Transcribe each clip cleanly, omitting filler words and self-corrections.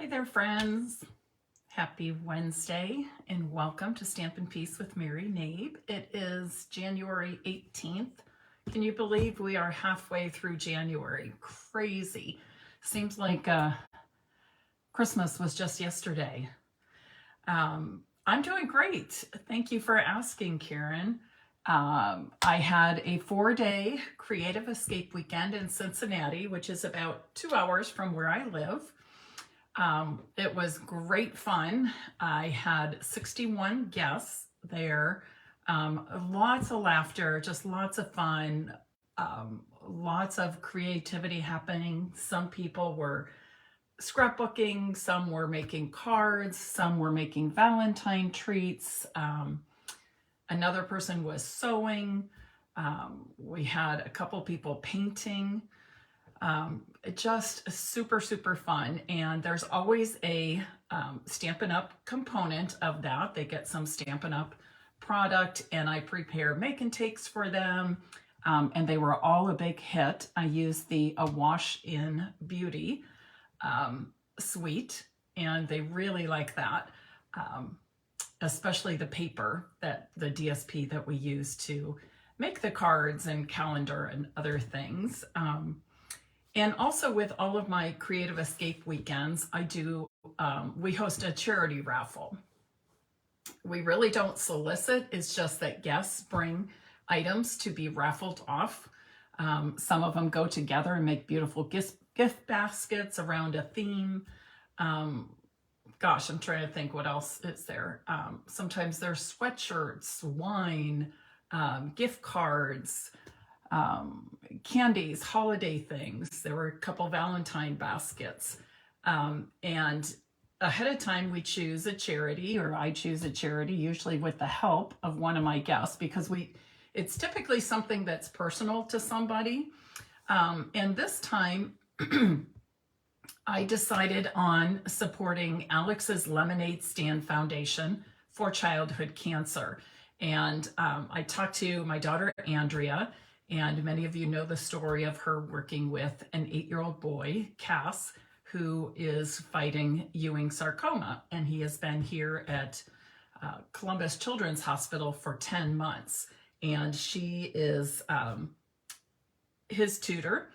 Hi there, friends. Happy Wednesday and welcome to Stampin' Peace with Mary Nabe. It is January 18th. Can you believe we are halfway through January? Crazy. Seems like Christmas was just yesterday. I'm doing great. Thank you for asking, Karen. I had a 4-day creative escape weekend in Cincinnati, which is about 2 hours from where I live. It was great fun. I had 61 guests there, lots of laughter, just lots of fun, lots of creativity happening. Some people were scrapbooking, some were making cards, some were making Valentine treats. Another person was sewing. We had a couple people painting. Just super, super fun. And there's always a Stampin' Up! Component of that. They get some Stampin' Up! Product, and I prepare make and takes for them. And they were all a big hit. I used the A Wash in Beauty suite, and they really like that. Especially the paper, that the DSP that we use to make the cards and calendar and other things. And also with all of my Creative Escape weekends, we host a charity raffle. We really don't solicit, it's just that guests bring items to be raffled off. Some of them go together and make beautiful gift baskets around a theme. Gosh, I'm trying to think what else is there. Sometimes there's sweatshirts, wine, gift cards, candies, holiday things. There were a couple Valentine baskets. And ahead of time, we choose a charity, or I choose a charity, usually with the help of one of my guests, because it's typically something that's personal to somebody. And this time, I decided on supporting Alex's Lemonade Stand Foundation for childhood cancer. And I talked to my daughter, Andrea, and many of you know the story of her working with an 8-year-old boy, Cass, who is fighting Ewing sarcoma. And he has been here at Columbus Children's Hospital for 10 months. And she is his tutor,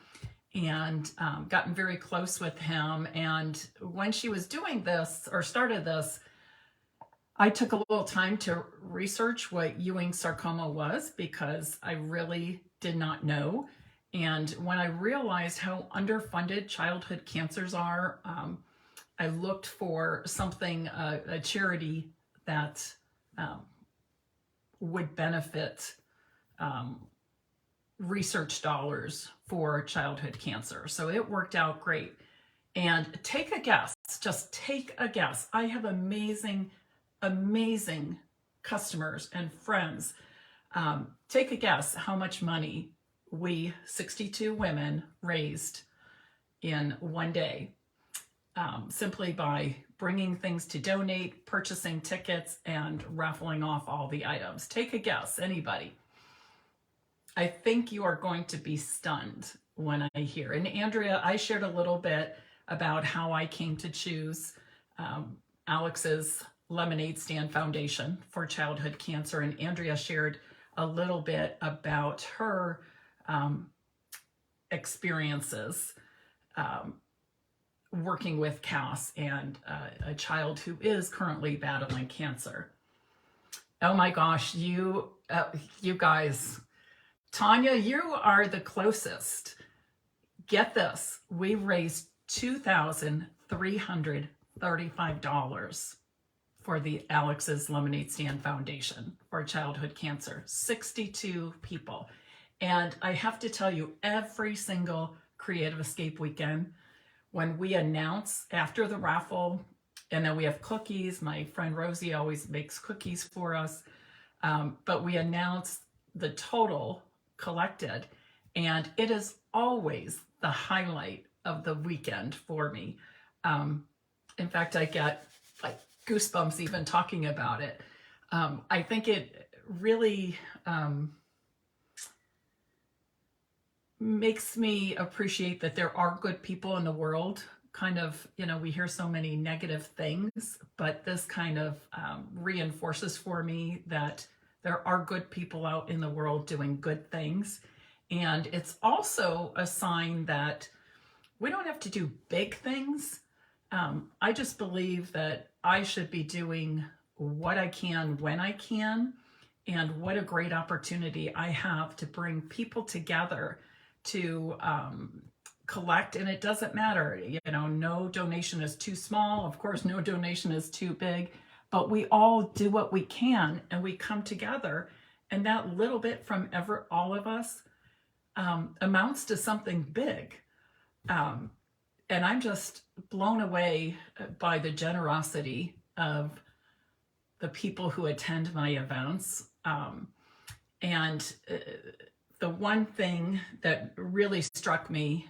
and gotten very close with him. And when she was doing this, or started this, I took a little time to research what Ewing sarcoma was, because I really did not know. And when I realized how underfunded childhood cancers are, I looked for something, a charity that would benefit research dollars for childhood cancer. So it worked out great. And take a guess, just take a guess. I have amazing, amazing customers and friends. Take a guess how much money we 62 women raised in one day, simply by bringing things to donate, purchasing tickets, and raffling off all the items. Take a guess, anybody. I think you are going to be stunned when I hear. And Andrea, I shared a little bit about how I came to choose Alex's Lemonade Stand Foundation for childhood cancer. And Andrea shared a little bit about her experiences working with Cass and a child who is currently battling cancer. Oh my gosh, you guys, Tanya, you are the closest. Get this, we raised $2,335 for the Alex's Lemonade Stand Foundation for childhood cancer. 62 people. And I have to tell you, every single Creative Escape weekend, when we announce after the raffle, and then we have cookies, my friend Rosie always makes cookies for us, but we announce the total collected, and it is always the highlight of the weekend for me. In fact, I get like goosebumps even talking about it. I think it really makes me appreciate that there are good people in the world kind of, we hear so many negative things, but this kind of reinforces for me that there are good people out in the world doing good things. And it's also a sign that we don't have to do big things. I just believe that I should be doing what I can when I can, and what a great opportunity I have to bring people together to collect. And it doesn't matter, no donation is too small. Of course, no donation is too big, but we all do what we can and we come together. And that little bit from all of us amounts to something big. And I'm just blown away by the generosity of the people who attend my events. And the one thing that really struck me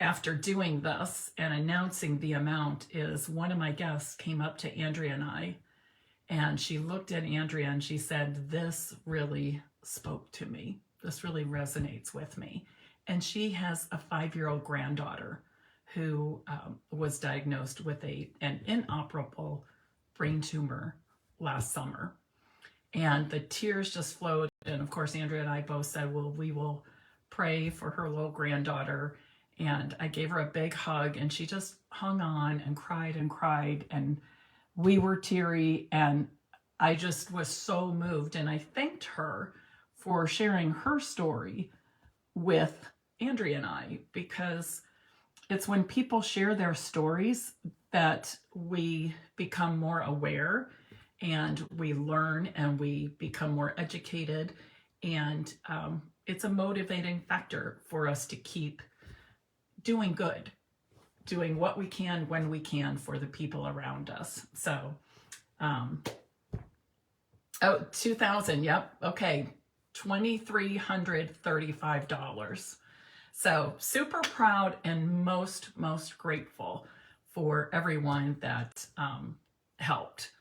after doing this and announcing the amount is one of my guests came up to Andrea and I, and she looked at Andrea and she said, "This really spoke to me. This really resonates with me." And she has a 5-year-old granddaughter who was diagnosed with an inoperable brain tumor last summer. And the tears just flowed. And of course, Andrea and I both said, well, we will pray for her little granddaughter. And I gave her a big hug, and she just hung on and cried, and we were teary, and I just was so moved. And I thanked her for sharing her story with Andrea and I, because it's when people share their stories that we become more aware, and we learn, and we become more educated, and it's a motivating factor for us to keep doing good, doing what we can when we can for the people around us. So, oh, 2,000, yep, okay, $2,335. So super proud and most grateful for everyone that helped.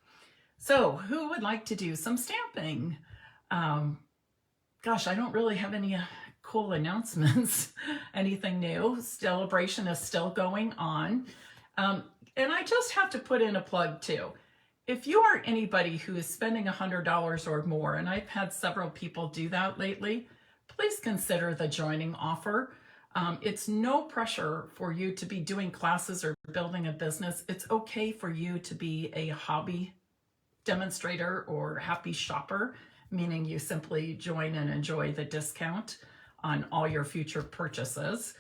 So who would like to do some stamping? Gosh, I don't really have any cool announcements, anything new. Celebration is still going on. And I just have to put in a plug too. If you are anybody who is spending $100 or more, and I've had several people do that lately, please consider the joining offer. It's no pressure for you to be doing classes or building a business. It's okay for you to be a hobby demonstrator or happy shopper, meaning you simply join and enjoy the discount on all your future purchases.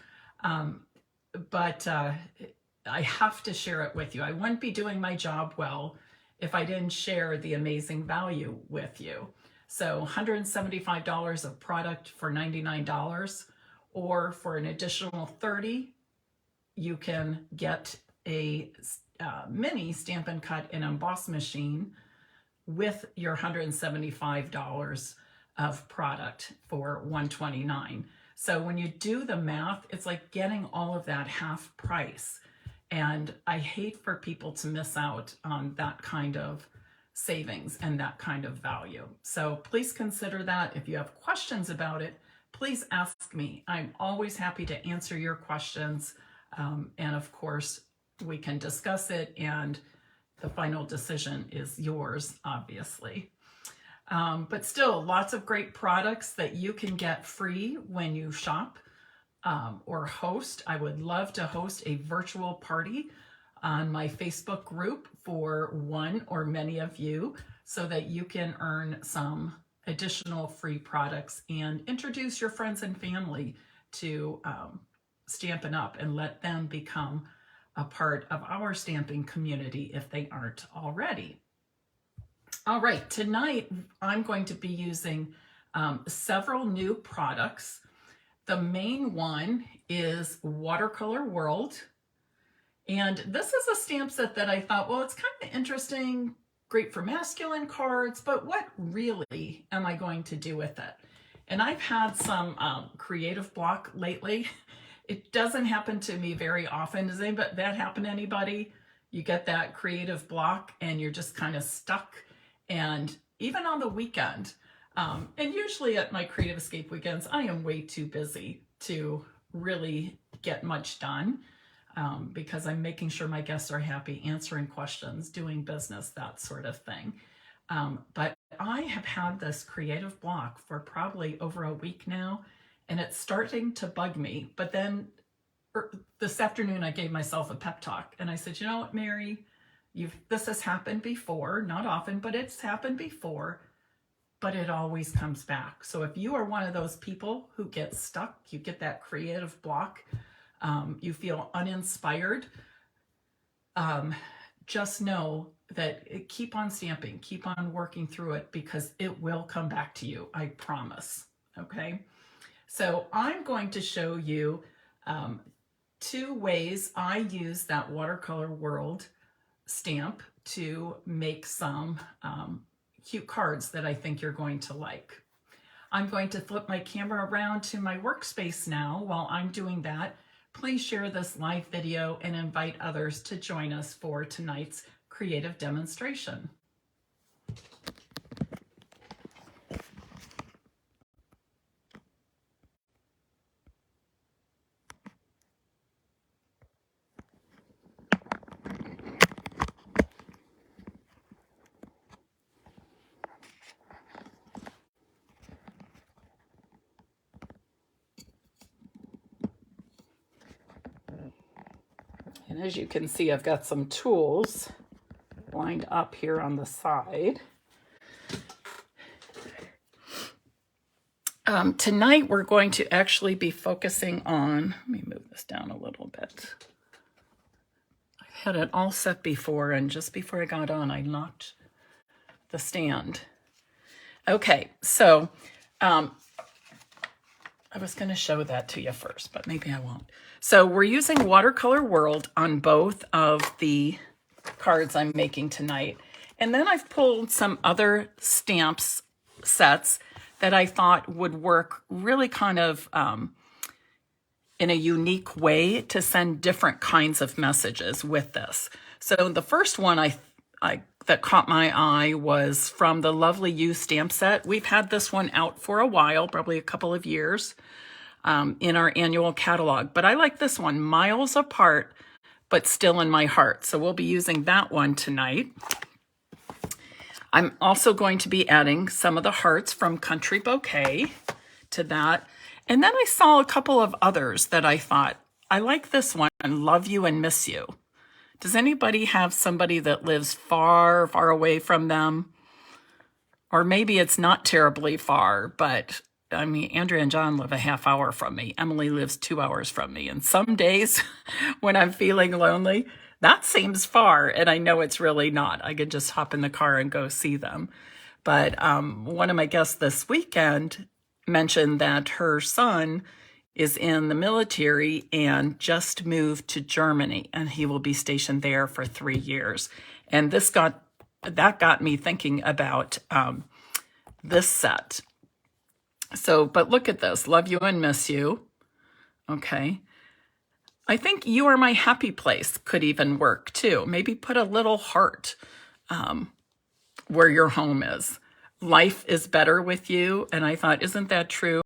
But I have to share it with you. I wouldn't be doing my job well if I didn't share the amazing value with you. So $175 of product for $99, or for an additional $30, you can get a mini Stampin' Cut and Emboss machine with your $175 of product for $129. So when you do the math, it's like getting all of that half price. And I hate for people to miss out on that kind of savings and that kind of value. So please consider that. If you have questions about it, please ask me. I'm always happy to answer your questions. And of course, we can discuss it, and the final decision is yours, obviously. But still, lots of great products that you can get free when you shop or host. I would love to host a virtual party on my Facebook group for one or many of you, so that you can earn some additional free products and introduce your friends and family to Stampin' Up! And let them become a part of our stamping community if they aren't already. All right, tonight I'm going to be using several new products. The main one is Watercolor World. And this is a stamp set that I thought, well, it's kind of interesting, great for masculine cards, but what really am I going to do with it? And I've had some creative block lately. It doesn't happen to me very often. Does that happen to anybody? You get that creative block and you're just kind of stuck. And even on the weekend, and usually at my Creative Escape weekends, I am way too busy to really get much done. because I'm making sure my guests are happy, answering questions, doing business, that sort of thing. But I have had this creative block for probably over a week now, and it's starting to bug me. But then this afternoon, I gave myself a pep talk, and I said, you know what, Mary, this has happened before, not often, but it's happened before, but it always comes back. So if you are one of those people who get stuck, you get that creative block, you feel uninspired, just know that keep on stamping, keep on working through it, because it will come back to you, I promise. Okay, so I'm going to show you 2 ways I use that Watercolor World stamp to make some cute cards that I think you're going to like. I'm going to flip my camera around to my workspace now. While I'm doing that, please share this live video and invite others to join us for tonight's creative demonstration. And as you can see, I've got some tools lined up here on the side. Tonight we're going to actually be focusing on, let me move this down a little bit. I had it all set before, and just before I got on, I knocked the stand. Okay, so I was going to show that to you first, but maybe I won't. So we're using Watercolor World on both of the cards I'm making tonight. And then I've pulled some other stamps sets that I thought would work really kind of in a unique way to send different kinds of messages with this. So the first one that caught my eye was from the Lovely You stamp set. We've had this one out for a while, probably a couple of years, in our annual catalog. But I like this one, Miles Apart, but Still in My Heart. So we'll be using that one tonight. I'm also going to be adding some of the hearts from Country Bouquet to that. And then I saw a couple of others that I thought, I like this one, Love You and Miss You. Does anybody have somebody that lives far, far away from them? Or maybe it's not terribly far, but I mean, Andrea and John live a half hour from me. Emily lives 2 hours from me. And some days when I'm feeling lonely, that seems far, and I know it's really not. I could just hop in the car and go see them. But one of my guests this weekend mentioned that her son is in the military and just moved to Germany, and he will be stationed there for 3 years. And that got me thinking about this set. So, but look at this, Love You and Miss You. Okay. I think You Are My Happy Place could even work too. Maybe put a little heart where your home is. Life is better with you. And I thought, isn't that true?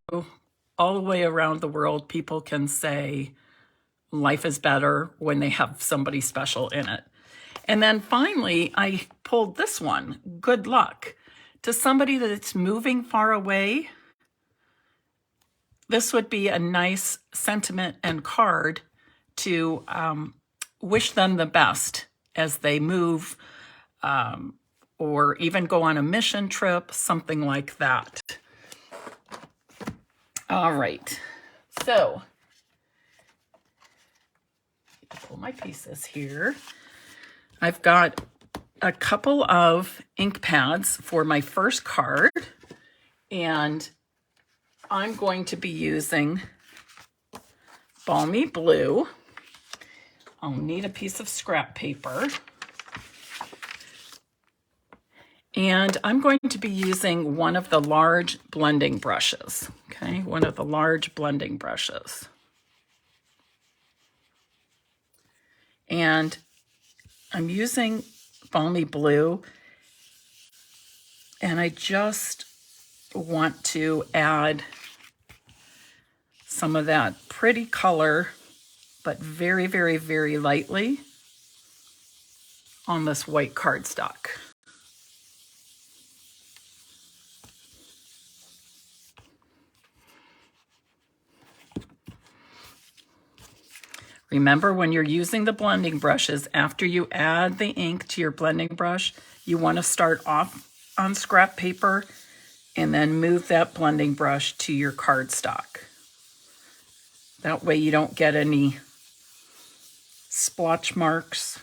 All the way around the world, people can say life is better when they have somebody special in it. And then finally, I pulled this one, Good Luck. To somebody that's moving far away, this would be a nice sentiment and card to wish them the best as they move or even go on a mission trip, something like that. All right, so pull my pieces here. I've got a couple of ink pads for my first card, and I'm going to be using Balmy Blue. I'll need a piece of scrap paper. And I'm going to be using one of the large blending brushes. Okay, one of the large blending brushes. And I'm using Balmy Blue, and I just want to add some of that pretty color but very, very, very lightly on this white cardstock. Remember, when you're using the blending brushes, after you add the ink to your blending brush, you want to start off on scrap paper and then move that blending brush to your cardstock. That way you don't get any splotch marks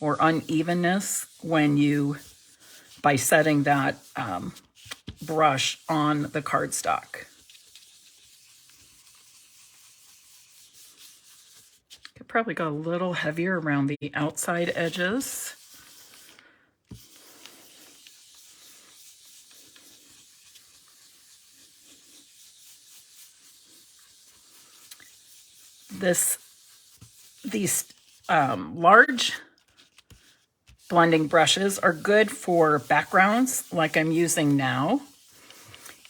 or unevenness by setting that brush on the cardstock. Could probably go a little heavier around the outside edges. These large blending brushes are good for backgrounds like I'm using now.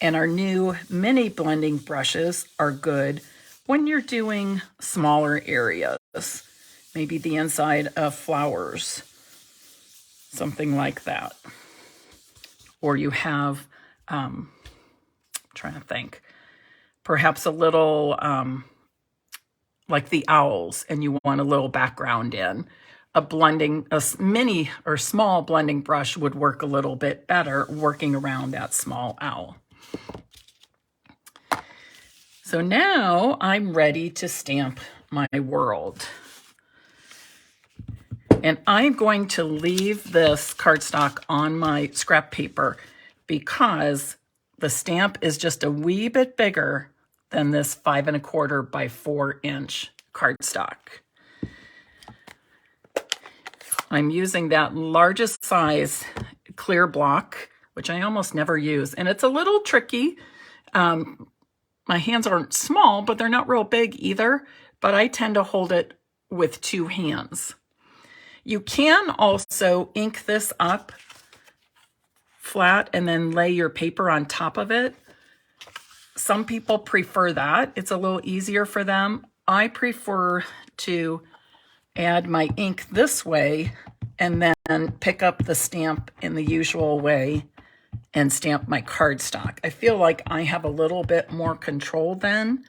And our new mini blending brushes are good when you're doing smaller areas, maybe the inside of flowers, something like that. Or you have, trying to think, perhaps a little, like the owls, and you want a little background in. A mini or small blending brush would work a little bit better working around that small owl. So now I'm ready to stamp my world. And I'm going to leave this cardstock on my scrap paper because the stamp is just a wee bit bigger than this 5 1/4 by 4 inch cardstock. I'm using that largest size clear block, which I almost never use. And it's a little tricky. My hands aren't small, but they're not real big either. But I tend to hold it with 2 hands. You can also ink this up flat and then lay your paper on top of it. Some people prefer that. It's a little easier for them. I prefer to add my ink this way and then pick up the stamp in the usual way and stamp my cardstock. I feel like I have a little bit more control then,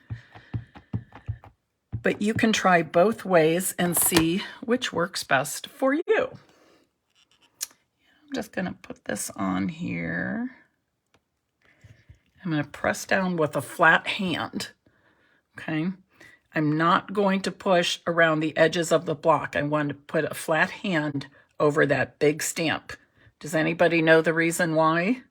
but you can try both ways and see which works best for you. I'm just going to put this on here. I'm going to press down with a flat hand, okay? I'm not going to push around the edges of the block. I want to put a flat hand over that big stamp. Does anybody know the reason why?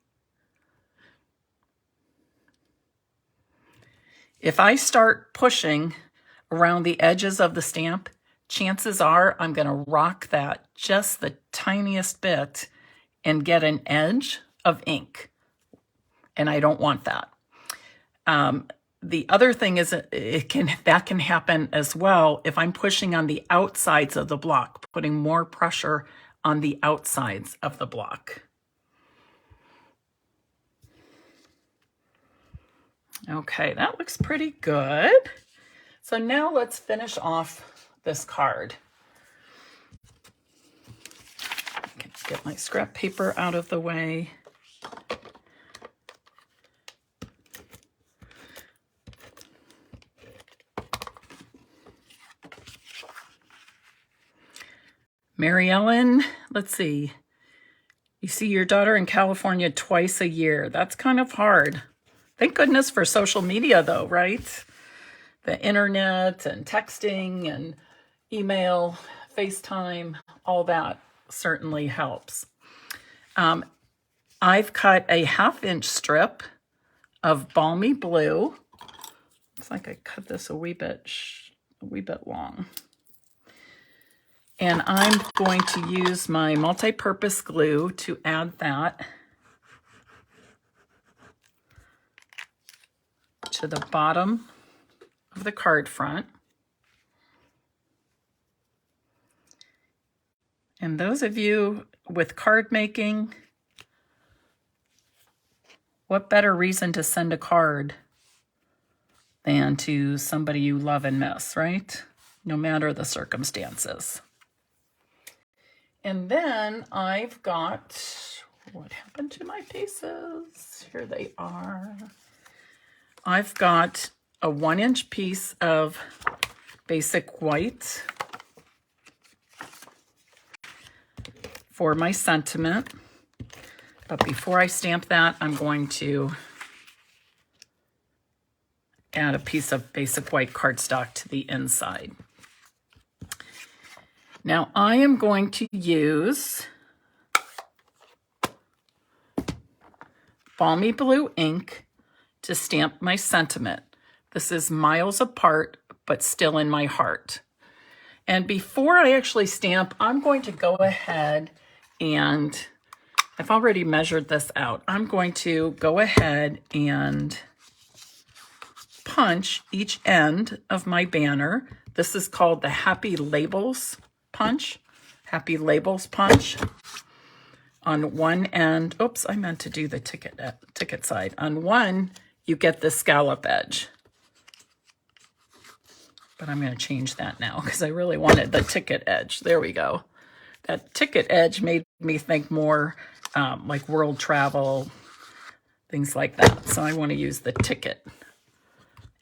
If I start pushing around the edges of the stamp, chances are I'm going to rock that just the tiniest bit and get an edge of ink. And I don't want that. The other thing is that can happen as well if I'm pushing on the outsides of the block, putting more pressure on the outsides of the block. Okay, that looks pretty good. So now let's finish off this card. Get my scrap paper out of the way. Mary Ellen, let's see. You see your daughter in California twice a year. That's kind of hard. Thank goodness for social media though, right? The internet and texting and email, FaceTime, all that certainly helps. I've cut a 1/2 inch strip of balmy blue. Looks like I cut this a wee bit long. And I'm going to use my multi-purpose glue to add that to the bottom of the card front. And those of you with card making, what better reason to send a card than to somebody you love and miss, right? No matter the circumstances. And then I've got, what happened to my pieces? Here they are. I've got a 1-inch piece of basic white for my sentiment. But before I stamp that, I'm going to add a piece of basic white cardstock to the inside. Now I am going to use Balmy Blue ink to stamp my sentiment. This is miles apart, but still in my heart. And before I actually stamp, I'm going to go ahead and, I've already measured this out. I'm going to go ahead and punch each end of my banner. This is called the Happy Labels punch. Happy Labels punch. On one end, oops, I meant to do the ticket side. On one, you get the scallop edge. But I'm going to change that now because I really wanted the ticket edge. There we go. That ticket edge made me think more like world travel, things like that. So I want to use the ticket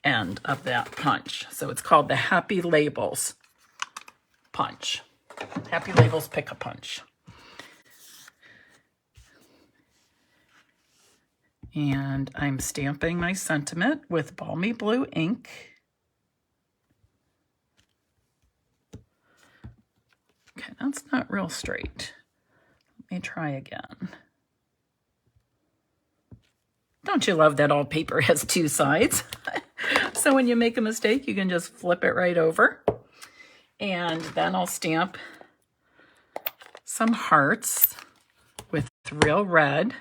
end of that punch. So it's called the Happy Labels punch. Happy Labels pick a punch. And I'm stamping my sentiment with Balmy Blue ink. Okay, that's not real straight. Let me try again. Don't you love that all paper has two sides? So when you make a mistake, you can just flip it right over. And then I'll stamp some hearts with real red.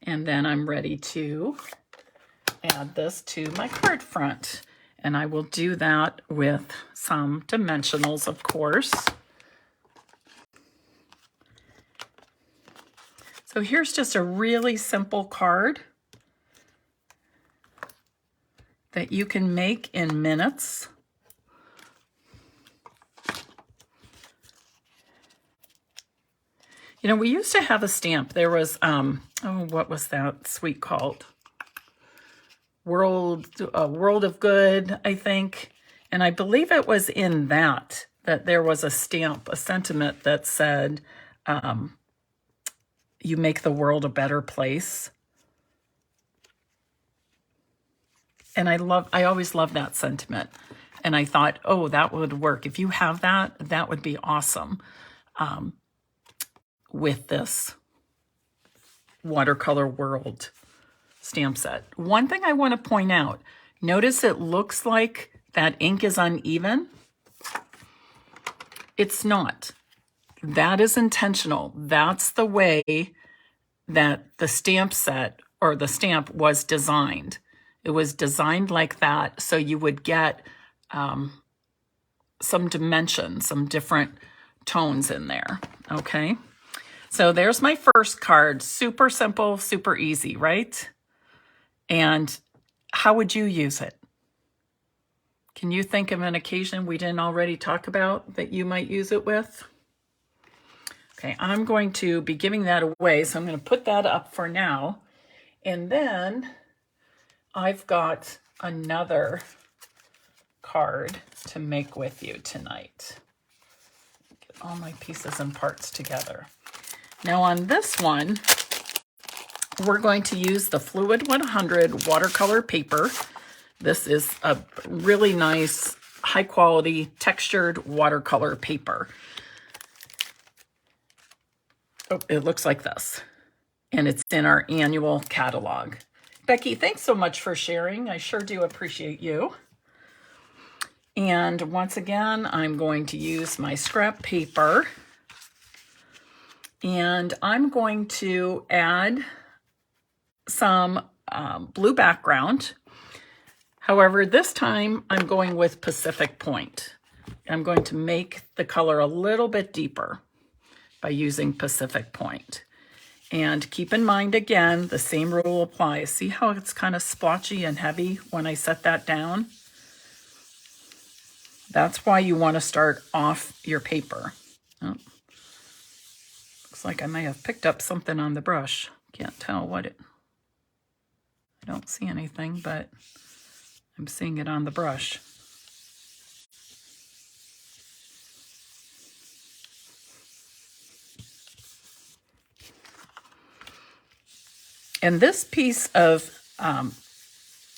And then I'm ready to add this to my card front. And I will do that with some dimensionals, of course. So here's just a really simple card that you can make in minutes. You know, we used to have a stamp. There was, oh, what was that sweet called? World of Good, I think. And I believe it was in that there was a stamp, a sentiment that said, you make the world a better place. And I always loved that sentiment. And I thought, oh, that would work. If you have that, that would be awesome. With this Watercolor World stamp set. One thing I want to point out, notice it looks like that ink is uneven. It's not. That is intentional. That's the way that the stamp set or the stamp was designed. It was designed like that so you would get some dimension, some different tones in there, okay? So there's my first card. Super simple, super easy, right? And how would you use it? Can you think of an occasion we didn't already talk about that you might use it with? Okay, I'm going to be giving that away, so I'm going to put that up for now. And then I've got another card to make with you tonight. Get all my pieces and parts together. Now on this one, we're going to use the Fluid 100 watercolor paper. This is a really nice, high quality textured watercolor paper. Oh, it looks like this. And it's in our annual catalog. Becky, thanks so much for sharing. I sure do appreciate you. And once again, I'm going to use my scrap paper. And I'm going to add some blue background. However, this time I'm going with Pacific Point. I'm going to make the color a little bit deeper by using Pacific Point. And keep in mind, again, the same rule applies. See how it's kind of splotchy and heavy when I set that down? That's why you want to start off your paper. Oh, looks like I may have picked up something on the brush. Can't tell what it... I don't see anything, but I'm seeing it on the brush. And this piece of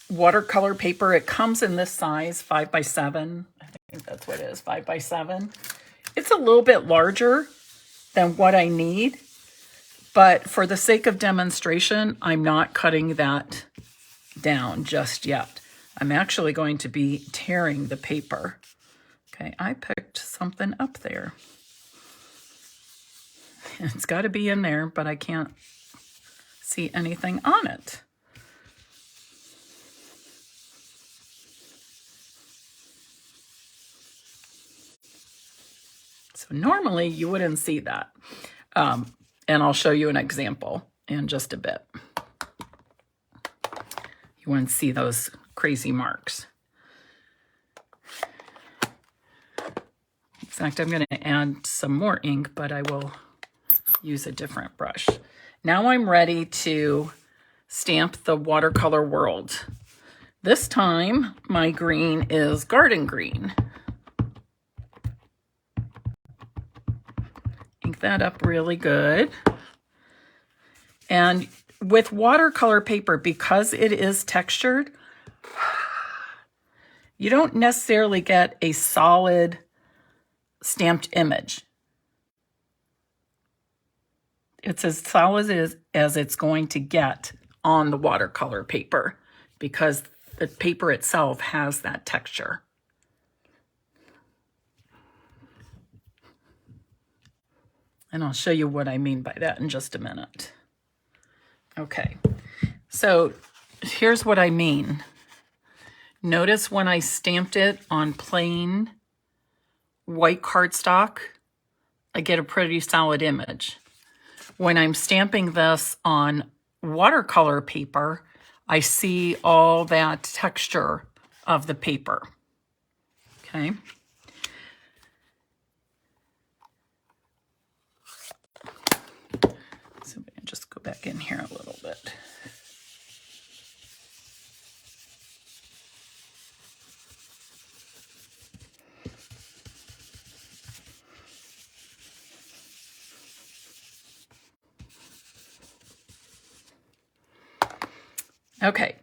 watercolor paper, it comes in this size, 5x7. I think that's what it is, 5x7. It's a little bit larger than what I need, but for the sake of demonstration, I'm not cutting that down just yet. I'm actually going to be tearing the paper. Okay, I picked something up there. It's got to be in there, but I can't see anything on it. So normally you wouldn't see that. And I'll show you an example in just a bit. You wouldn't see those crazy marks. In fact, I'm going to add some more ink, but I will use a different brush. Now I'm ready to stamp the watercolor world. This time my green is garden green. Ink that up really good. And with watercolor paper, because it is textured, you don't necessarily get a solid stamped image. It's as solid as it's going to get on the watercolor paper because the paper itself has that texture. And I'll show you what I mean by that in just a minute. Okay, so here's what I mean. Notice when I stamped it on plain white cardstock, I get a pretty solid image. When I'm stamping this on watercolor paper, I see all that texture of the paper. Okay. So I'm going to just go back in here a little bit. Okay,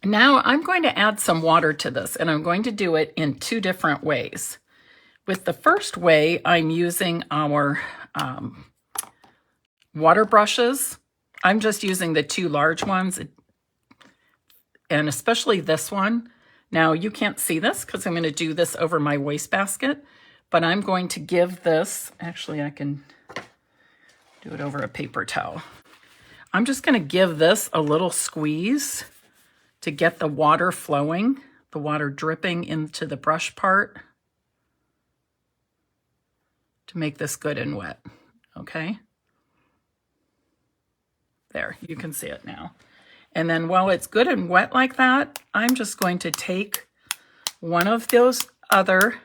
now I'm going to add some water to this, and I'm going to do it in two different ways. With the first way, I'm using our water brushes. I'm just using the two large ones, and especially this one. Now, you can't see this because I'm going to do this over my wastebasket, but I'm going to give this, actually I can do it over a paper towel. I'm just going to give this a little squeeze to get the water flowing, the water dripping into the brush part to make this good and wet, okay? There, you can see it now. And then while it's good and wet like that, I'm just going to take one of those other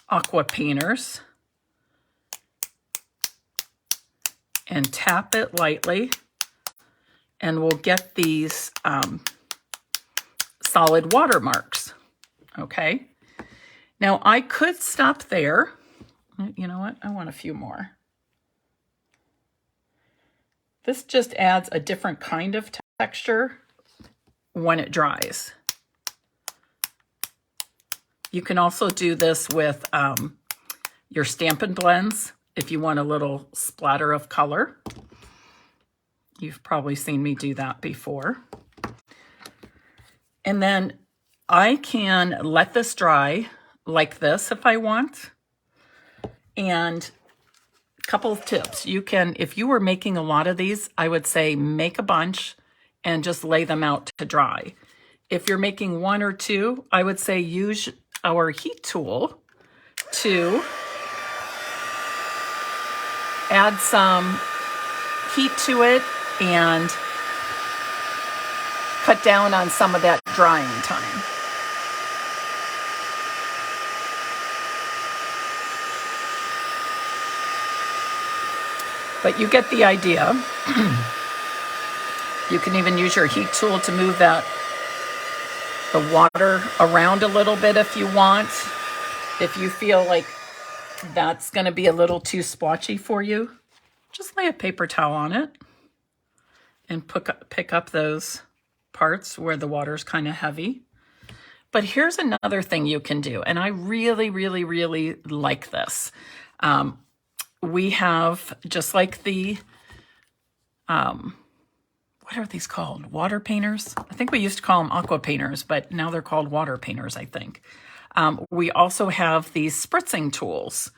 aqua painters and tap it lightly, and we'll get these solid watermarks, okay? Now, I could stop there. You know what? I want a few more. This just adds a different kind of texture when it dries. You can also do this with your Stampin' blends if you want a little splatter of color. You've probably seen me do that before. And then I can let this dry like this if I want, and couple of tips. You can, if you were making a lot of these, I would say make a bunch and just lay them out to dry. If you're making one or two, I would say use our heat tool to add some heat to it and cut down on some of that drying time. But you get the idea. You can even use your heat tool to move the water around a little bit if you want. If you feel like that's going to be a little too splotchy for you, just lay a paper towel on it and pick up those parts where the water's kind of heavy. But here's another thing you can do, and I really, really, really like this. We have, just like the, what are these called? Water painters? I think we used to call them aqua painters, but now they're called water painters, I think. We also have these spritzing tools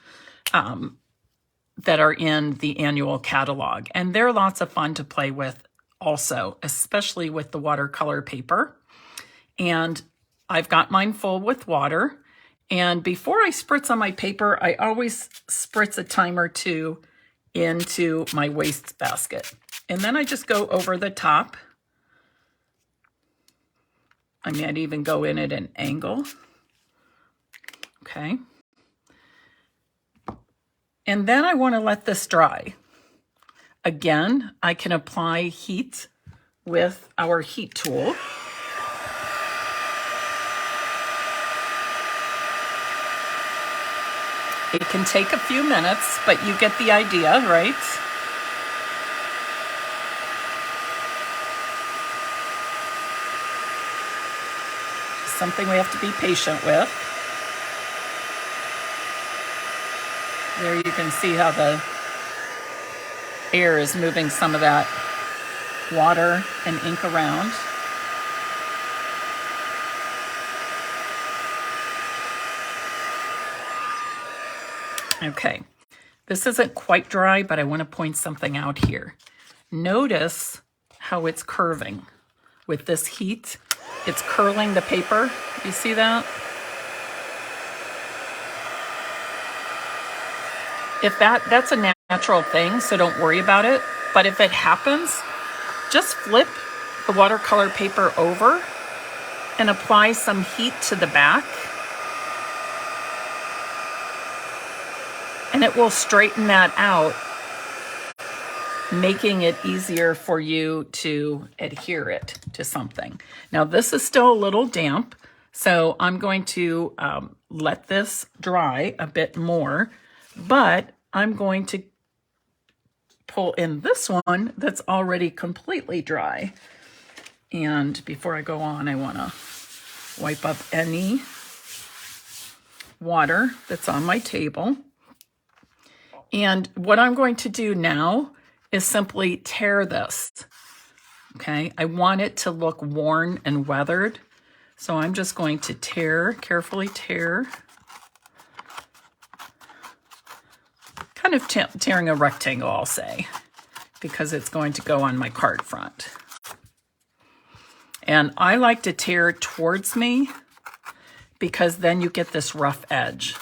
that are in the annual catalog, and they're lots of fun to play with also, especially with the watercolor paper. And I've got mine full with water. And before I spritz on my paper, I always spritz a time or two into my waste basket. And then I just go over the top. I might even go in at an angle. Okay. And then I want to let this dry. Again, I can apply heat with our heat tool. It can take a few minutes, but you get the idea, right? Something we have to be patient with. There you can see how the air is moving some of that water and ink around. Okay, this isn't quite dry, but I want to point something out here. Notice how it's curving. With this heat, it's curling the paper. You see that? If that's a natural thing, so don't worry about it. But if it happens, just flip the watercolor paper over and apply some heat to the back. And it will straighten that out, making it easier for you to adhere it to something. Now this is still a little damp, so I'm going to let this dry a bit more, but I'm going to pull in this one that's already completely dry. And before I go on, I want to wipe up any water that's on my table. And what I'm going to do now is simply tear this, okay? I want it to look worn and weathered. So I'm just going to carefully tear, kind of tearing a rectangle, I'll say, because it's going to go on my card front. And I like to tear towards me because then you get this rough edge.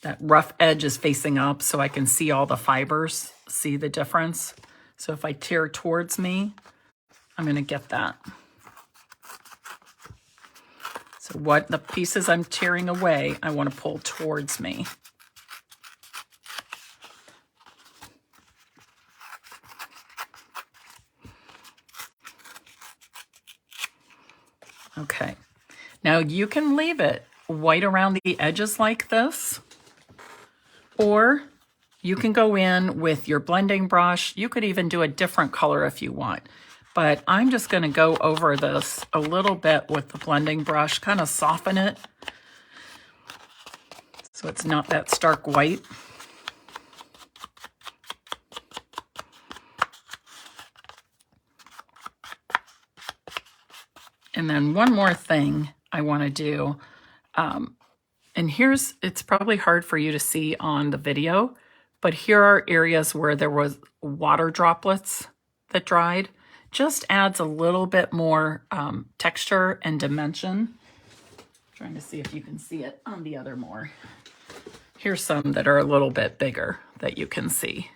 That rough edge is facing up so I can see all the fibers, see the difference. So if I tear towards me, I'm going to get that. So what the pieces I'm tearing away, I want to pull towards me. Okay. Now you can leave it white around the edges like this. Or you can go in with your blending brush. You could even do a different color if you want. But I'm just going to go over this a little bit with the blending brush, kind of soften it so it's not that stark white. And then one more thing I want to do, And it's probably hard for you to see on the video, but here are areas where there was water droplets that dried. Just adds a little bit more texture and dimension. Trying to see if you can see it on the other more. Here's some that are a little bit bigger that you can see.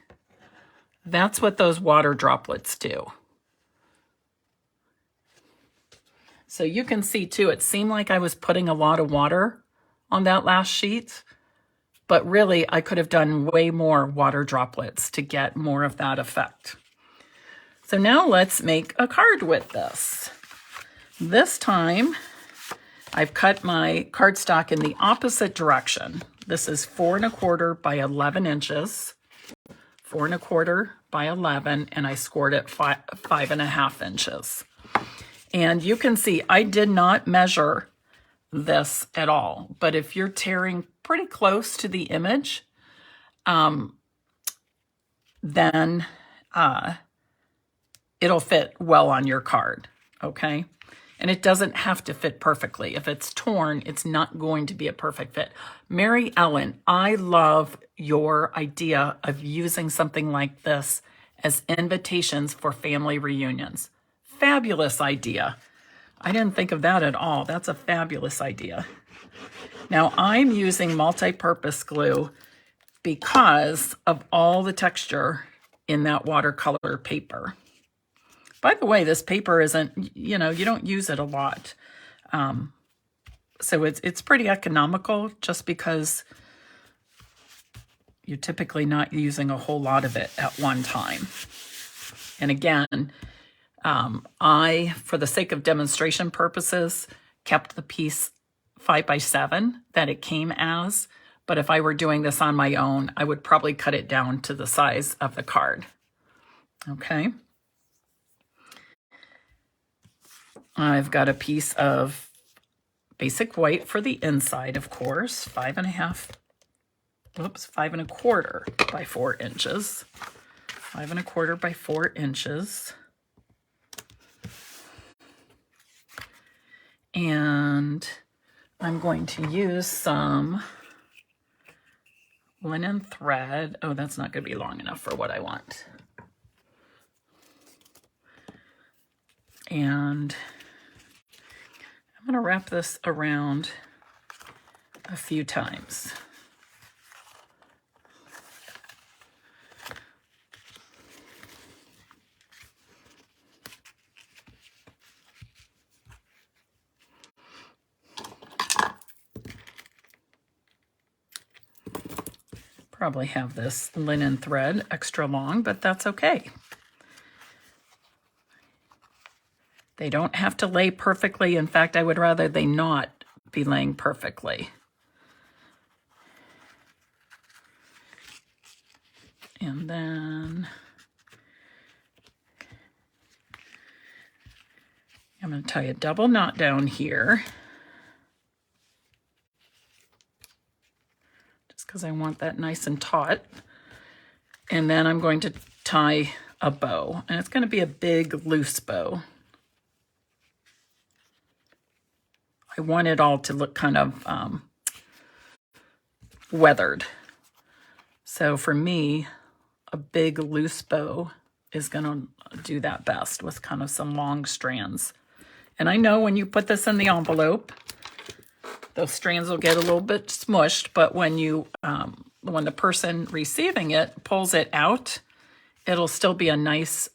That's what those water droplets do. So you can see too, it seemed like I was putting a lot of water on that last sheet, but really I could have done way more water droplets to get more of that effect. So now let's make a card with this. This time I've cut my cardstock in the opposite direction. This is 4 1/4 by 11 inches, 4 1/4 by 11, and I scored it 5 1/2 inches. And you can see I did not measure this at all, but if you're tearing pretty close to the image, then it'll fit well on your card, okay? And it doesn't have to fit perfectly. If it's torn, it's not going to be a perfect fit. Mary Ellen, I love your idea of using something like this as invitations for family reunions. Fabulous idea. I didn't think of that at all. That's a fabulous idea. Now I'm using multi-purpose glue because of all the texture in that watercolor paper. By the way, this paper isn't, you don't use it a lot. So it's pretty economical just because you're typically not using a whole lot of it at one time. And again, I, for the sake of demonstration purposes, kept the piece 5 by 7 that it came as. But if I were doing this on my own, I would probably cut it down to the size of the card. Okay. I've got a piece of basic white for the inside, of course, 5 1/4 by 4 inches. 5 1/4 by 4 inches. And I'm going to use some linen thread. Oh, that's not going to be long enough for what I want. And I'm going to wrap this around a few times. Probably have this linen thread extra long, but that's okay. They don't have to lay perfectly. In fact, I would rather they not be laying perfectly. And then I'm going to tie a double knot down here. Just because I want that nice and taut. And then I'm going to tie a bow. And it's going to be a big loose bow. I want it all to look kind of weathered. So for me, a big loose bow is going to do that best with kind of some long strands. And I know when you put this in the envelope, those strands will get a little bit smushed, but when when the person receiving it pulls it out, it'll still be a nice,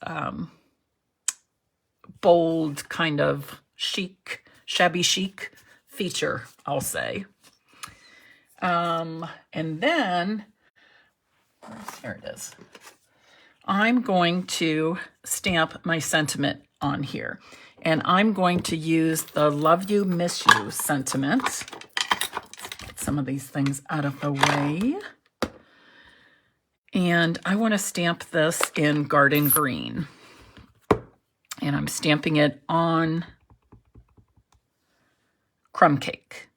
bold kind of chic, shabby chic feature, I'll say. And then, here it is. I'm going to stamp my sentiment on here. And I'm going to use the Love You, Miss You sentiment. Get some of these things out of the way. And I want to stamp this in Garden Green. And I'm stamping it on crumb cake.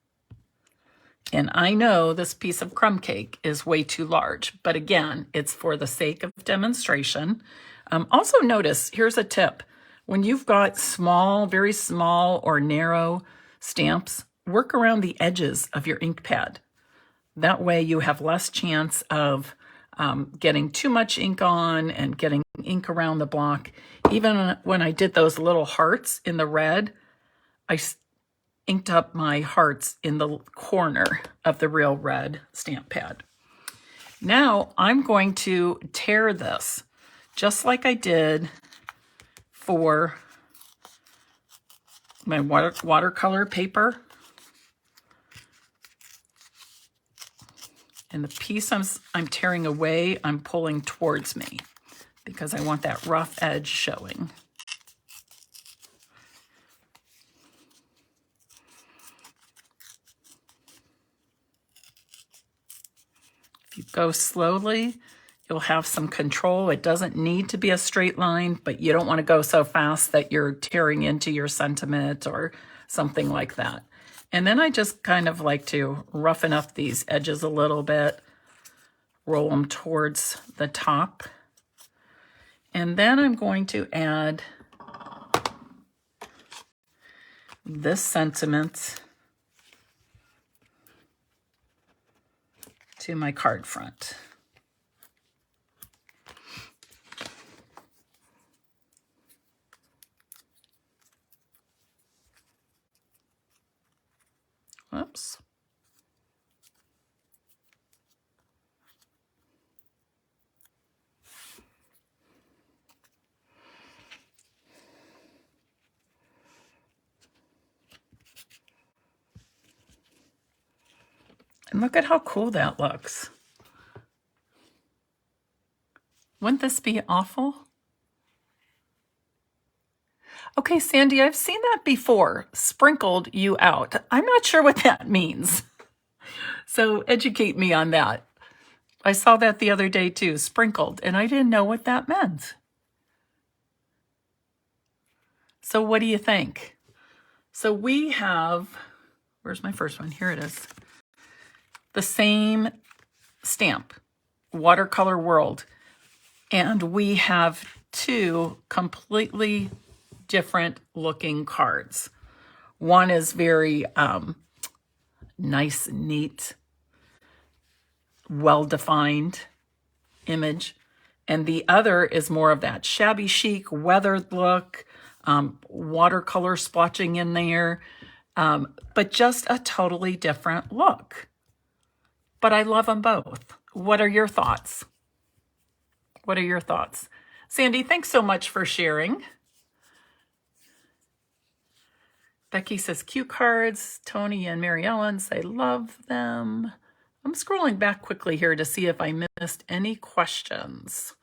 And I know this piece of crumb cake is way too large, but again, it's for the sake of demonstration. Also notice, here's a tip. When you've got small, very small or narrow stamps, work around the edges of your ink pad. That way you have less chance of getting too much ink on and getting ink around the block. Even when I did those little hearts in the red, I inked up my hearts in the corner of the real red stamp pad. Now I'm going to tear this just like I did for my watercolor paper. And the piece I'm tearing away, I'm pulling towards me because I want that rough edge showing. If you go slowly, you'll have some control. It doesn't need to be a straight line, but you don't want to go so fast that you're tearing into your sentiment or something like that. And then I just kind of like to roughen up these edges a little bit, roll them towards the top. And then I'm going to add this sentiment to my card front. Whoops. And look at how cool that looks. Wouldn't this be awful? Okay, Sandy, I've seen that before. Sprinkled you out. I'm not sure what that means. So educate me on that. I saw that the other day too, sprinkled, and I didn't know what that meant. So what do you think? So we have, where's my first one? Here it is. The same stamp, Watercolor World. And we have two completely different looking cards. One is very nice, neat, well-defined image. And the other is more of that shabby chic, weathered look, watercolor splotching in there, but just a totally different look. But I love them both. What are your thoughts? What are your thoughts? Sandy, thanks so much for sharing. Becky says, cute cards. Tony and Mary Ellen say, love them. I'm scrolling back quickly here to see if I missed any questions.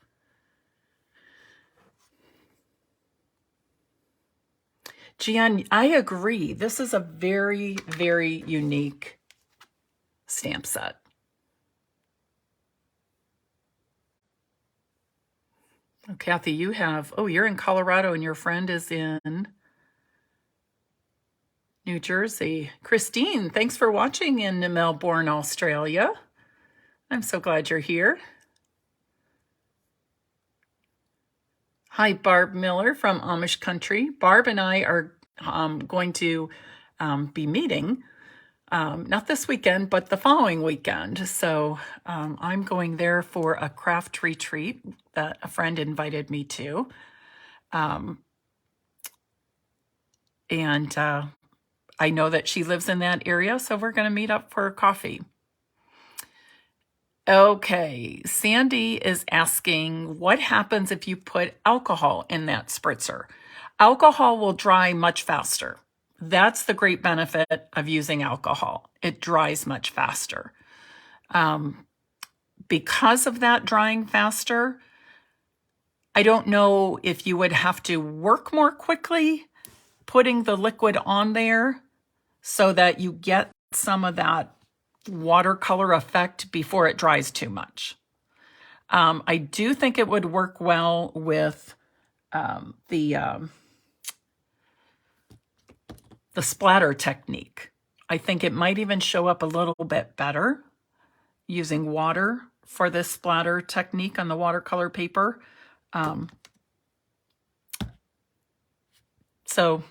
Gian, I agree. This is a very, very unique stamp set. Oh, Kathy, you have, oh, you're in Colorado and your friend is in New Jersey. Christine, thanks for watching in Melbourne, Australia. I'm so glad you're here. Hi, Barb Miller from Amish Country. Barb and I are going to be meeting, not this weekend, but the following weekend. So I'm going there for a craft retreat that a friend invited me to. And I know that she lives in that area, so we're going to meet up for coffee. Okay, Sandy is asking, what happens if you put alcohol in that spritzer? Alcohol will dry much faster. That's the great benefit of using alcohol. It dries much faster. Because of that drying faster, I don't know if you would have to work more quickly putting the liquid on there so that you get some of that watercolor effect before it dries too much. I do think it would work well with the splatter technique. I think it might even show up a little bit better using water for this splatter technique on the watercolor paper. So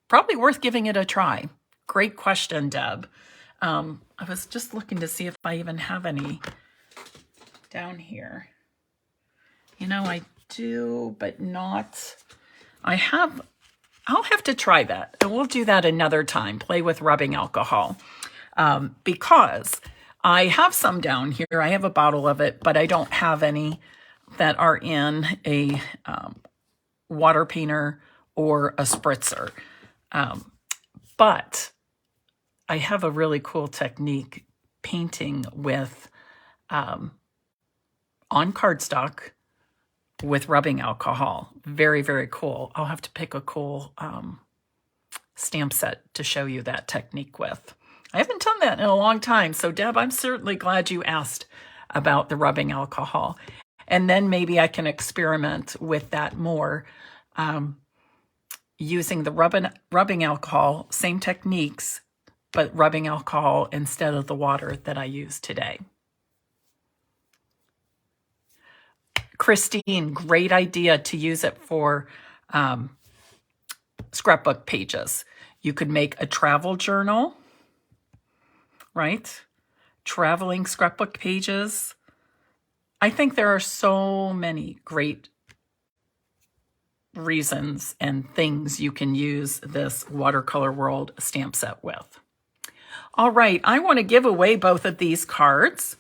probably worth giving it a try. great question, Deb. I was just looking to see if I even have any down here. You know, I do, but not. I'll have to try that. And we'll do that another time, play with rubbing alcohol. Because I have some down here. I have a bottle of it, but I don't have any that are in a water painter or a spritzer. But I have a really cool technique painting with on cardstock with rubbing alcohol. Very, very cool. I'll have to pick a cool stamp set to show you that technique with. I haven't done that in a long time. So Deb, I'm certainly glad you asked about the rubbing alcohol. And then maybe I can experiment with that more, using the rubbing alcohol, same techniques, but rubbing alcohol instead of the water that I use today. Christine, great idea to use it for scrapbook pages. You could make a travel journal, right? Traveling scrapbook pages. I think there are so many great reasons and things you can use this Watercolor World stamp set with. All right, I want to give away both of these cards.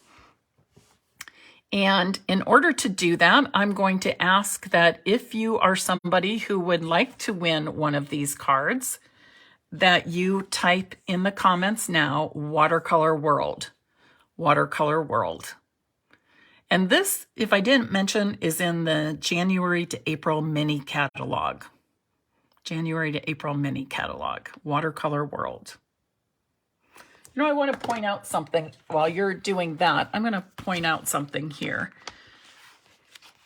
And in order to do that, I'm going to ask that if you are somebody who would like to win one of these cards, that you type in the comments now, Watercolor World, Watercolor World. And this, if I didn't mention, is in the January to April mini catalog. January to April mini catalog, Watercolor World. You know, I want to point out something while you're doing that. I'm going to point out something here.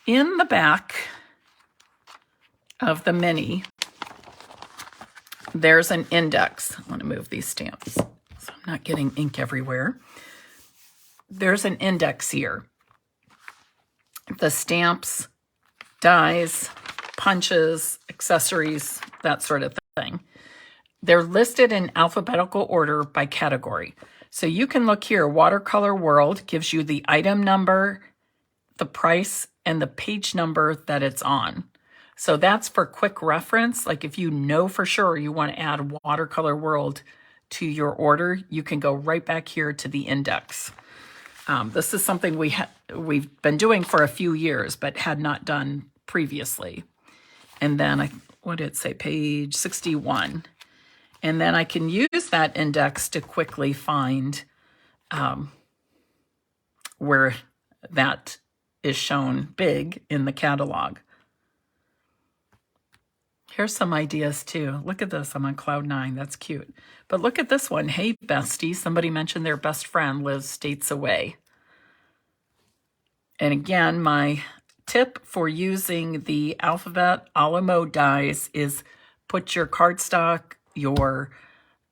In the back of the mini, there's an index. I want to move these stamps so I'm not getting ink everywhere. There's an index here. The stamps, dies, punches, accessories, that sort of thing. They're listed in alphabetical order by category. So you can look here. Watercolor World gives you the item number, the price, and the page number that it's on. So that's for quick reference. Like if you know for sure you want to add Watercolor World to your order, you can go right back here to the index. This is something we've been doing for a few years, but had not done previously. And then, what did it say? Page 61. And then I can use that index to quickly find where that is shown big in the catalog. Here's some ideas too. Look at this. I'm on cloud 9. That's cute. But look at this one. Hey, bestie. Somebody mentioned their best friend lives states away. And again, my tip for using the Alphabet Alamo dies is put your cardstock, your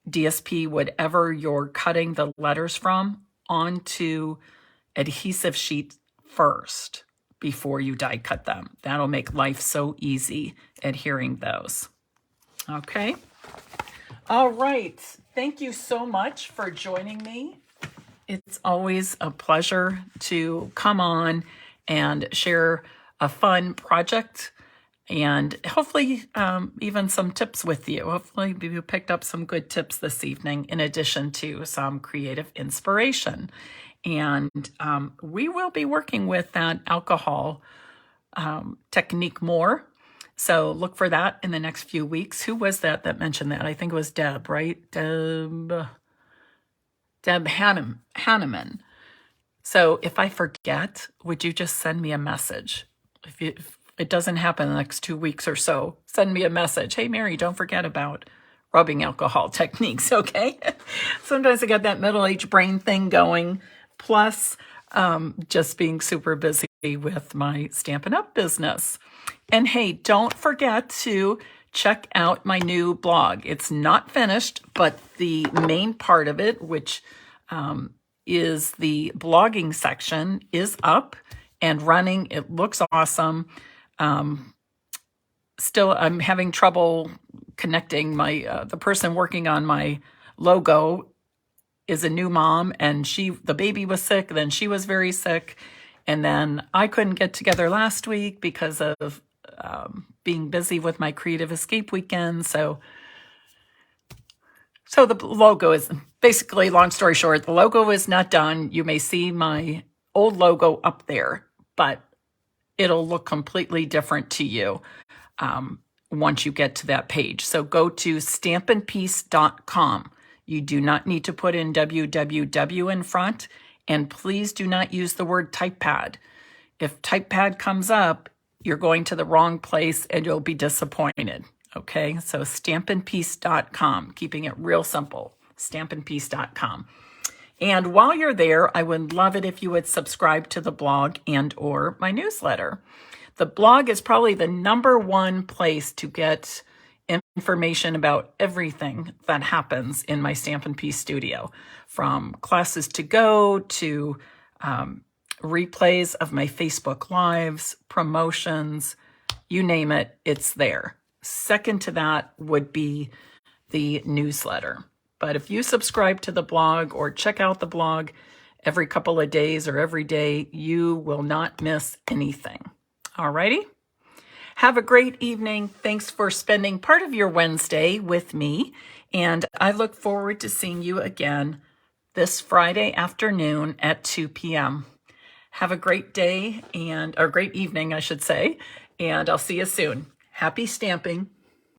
DSP, whatever you're cutting the letters from, onto adhesive sheet first before you die cut them. That'll make life so easy adhering those. Okay. All right. Thank you so much for joining me. It's always a pleasure to come on and share a fun project and hopefully even some tips with you. Hopefully you picked up some good tips this evening in addition to some creative inspiration. And we will be working with that alcohol technique more. So look for that in the next few weeks. Who was that mentioned that? I think it was Deb, right? Deb Hanneman. So if I forget, would you just send me a message? If it doesn't happen in the next 2 weeks or so, send me a message. Hey, Mary, don't forget about rubbing alcohol techniques, okay? Sometimes I got that middle-aged brain thing going, plus just being super busy with my Stampin' Up! Business. And hey, don't forget to check out my new blog. It's not finished, but the main part of it, which is the blogging section, is up and running. It looks awesome. Still, I'm having trouble connecting my the person working on my logo is a new mom, and the baby was sick, then she was very sick, and then I couldn't get together last week because of being busy with my Creative Escape weekend. So the logo is basically, long story short, the logo is not done. You may see my old logo up there, but it'll look completely different to you once you get to that page. So go to stampinpiece.com. You do not need to put in www in front, and please do not use the word typepad. If typepad comes up, you're going to the wrong place and you'll be disappointed. Okay, so stampinpiece.com, keeping it real simple, stampinpiece.com. And while you're there, I would love it if you would subscribe to the blog and or my newsletter. The blog is probably the #1 place to get information about everything that happens in my Stampin' Piece studio, from classes to go to replays of my Facebook Lives, promotions, you name it, it's there. Second to that would be the newsletter. But if you subscribe to the blog or check out the blog every couple of days or every day, you will not miss anything. Alrighty? Have a great evening. Thanks for spending part of your Wednesday with me. And I look forward to seeing you again this Friday afternoon at 2 p.m. Have a great day or great evening, I should say. And I'll see you soon. Happy stamping.